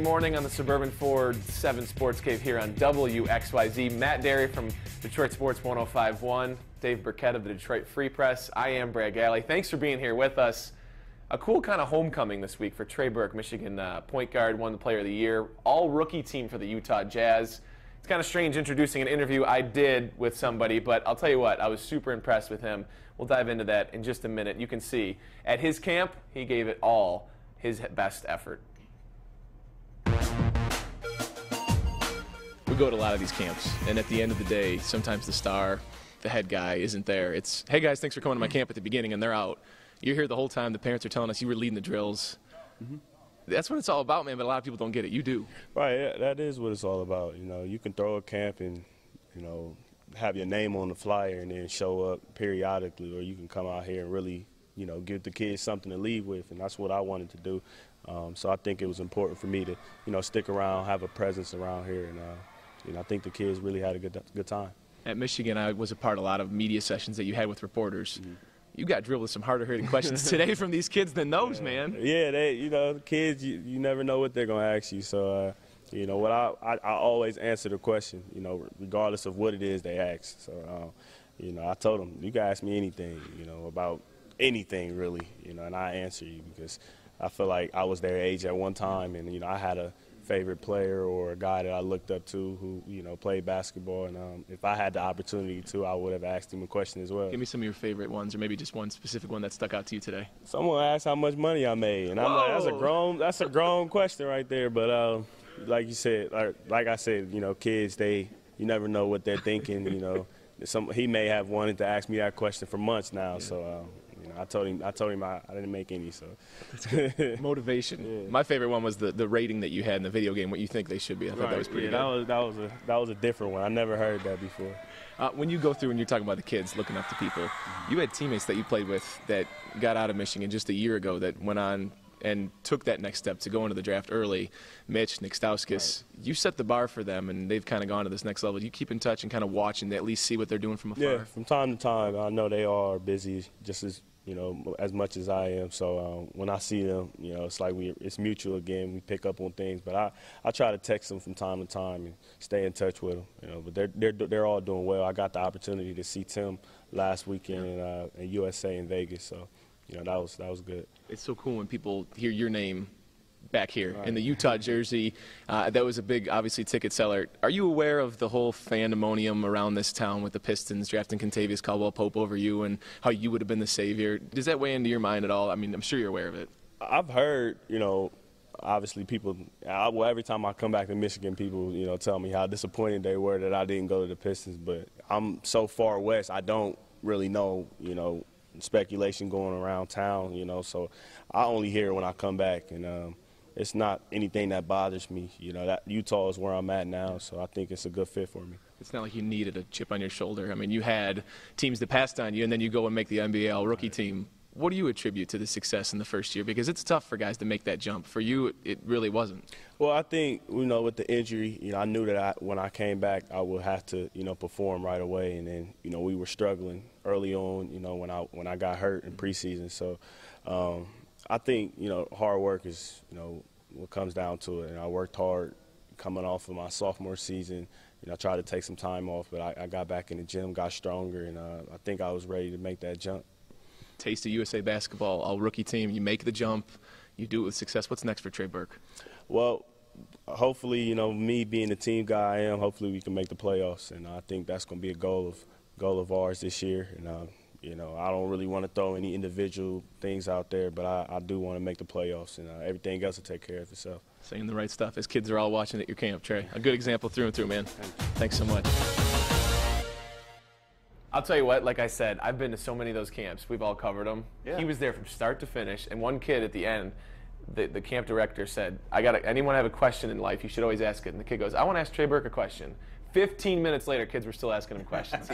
Morning on the Suburban Ford 7 Sports Cave here on WXYZ. Matt Derry from Detroit Sports 105.1, Dave Burkett of the Detroit Free Press. I am Brad Galley. Thanks for being here with us. A cool kind of homecoming this week for Trey Burke, Michigan point guard, won the Player of the Year. All rookie team for the Utah Jazz. It's kind of strange introducing an interview I did with somebody, but I'll tell you what, I was super impressed with him. We'll dive into that in just a minute. You can see at his camp, he gave it all, his best effort. We go to a lot of these camps, and at the end of the day, sometimes the star, the head guy, isn't there. It's, hey guys, thanks for coming to my camp at the beginning, and they're out. You're here the whole time. The parents are telling us you were leading the drills. That's what it's all about, man, but a lot of people don't get it. You do. Right, yeah, that is what it's all about. You know, you can throw a camp and, you know, have your name on the flyer and then show up periodically, or you can come out here and really, you know, give the kids something to leave with, and that's what I wanted to do. So I think it was important for me to, you know, stick around, have a presence around here, and you know, I think the kids really had a good time. At Michigan, I was a part of a lot of media sessions that you had with reporters. You got drilled with some harder-hitting questions today from these kids than those, man. Yeah, you know, the kids, you never know what they're going to ask you. So, you know, what I always answer the question, you know, regardless of what it is they ask. So, you know, I told them, you can ask me anything, you know, about anything really, you know, and I answer you because I feel like I was their age at one time, and, you know, I had a favorite player or a guy that I looked up to who, you know, played basketball, and if I had the opportunity to, I would have asked him a question as well. Give me some of your favorite ones, or maybe just one specific one that stuck out to you today. Someone asked how much money I made, and I'm like, that's a grown question right there. But like you said, like I said, you know, kids, you never know what they're thinking. You know, he may have wanted to ask me that question for months now. Yeah. So. You know, I told him I didn't make any, so. That's good. Motivation. Yeah. My favorite one was the rating that you had in the video game, what you think they should be. I thought that was pretty good. That was a different one. I never heard that before. When you go through and you're talking about the kids looking up to people, you had teammates that you played with that got out of Michigan just a year ago that went on and took that next step to go into the draft early. Mitch, Nick Stauskas, you set the bar for them, and they've kind of gone to this next level. You keep in touch and kind of watch and at least see what they're doing from afar. Yeah, from time to time. I know they are busy just as, you know, as much as I am. So when I see them, you know, it's like it's mutual again. We pick up on things, but I try to text them from time to time and stay in touch with them. You know, but they're all doing well. I got the opportunity to see Tim last weekend in USA in Vegas. So, you know, that was good. It's so cool when people hear your name back here in the Utah jersey. That was a big, obviously, ticket seller. Are you aware of the whole fandemonium around this town with the Pistons drafting Kentavious Caldwell-Pope over you and how you would have been the savior? Does that weigh into your mind at all? I mean, I'm sure you're aware of it. I've heard, you know, obviously people, well, every time I come back to Michigan, people, you know, tell me how disappointed they were that I didn't go to the Pistons. But I'm so far west, I don't really know, you know, speculation going around town, you know, so I only hear it when I come back, and it's not anything that bothers me. You know, that Utah is where I'm at now, so I think it's a good fit for me. It's not like you needed a chip on your shoulder. I mean, you had teams that passed on you, and then you go and make the NBA All-Rookie team. What do you attribute to the success in the first year? Because it's tough for guys to make that jump. For you, it really wasn't. Well, I think, you know, with the injury, you know, I knew that when I came back, I would have to, you know, perform right away. And then, you know, we were struggling early on, you know, when I got hurt in preseason. So I think, you know, hard work is, you know, what comes down to it. And I worked hard coming off of my sophomore season. You know, I tried to take some time off, but I got back in the gym, got stronger, and I think I was ready to make that jump. Taste of USA basketball, all-rookie team. You make the jump. You do it with success. What's next for Trey Burke? Well, hopefully, you know, me being the team guy I am, hopefully we can make the playoffs, and I think that's going to be a goal of ours this year. And you know, I don't really want to throw any individual things out there, but I do want to make the playoffs, and everything else will take care of itself. Saying the right stuff as kids are all watching at your camp, Trey. A good example through and through, man. Thanks so much. I'll tell you what, like I said, I've been to so many of those camps. We've all covered them. Yeah. He was there from start to finish, and one kid at the end, the camp director said, anyone have a question in life, you should always ask it. And the kid goes, I want to ask Trey Burke a question. 15 minutes later, kids were still asking him questions.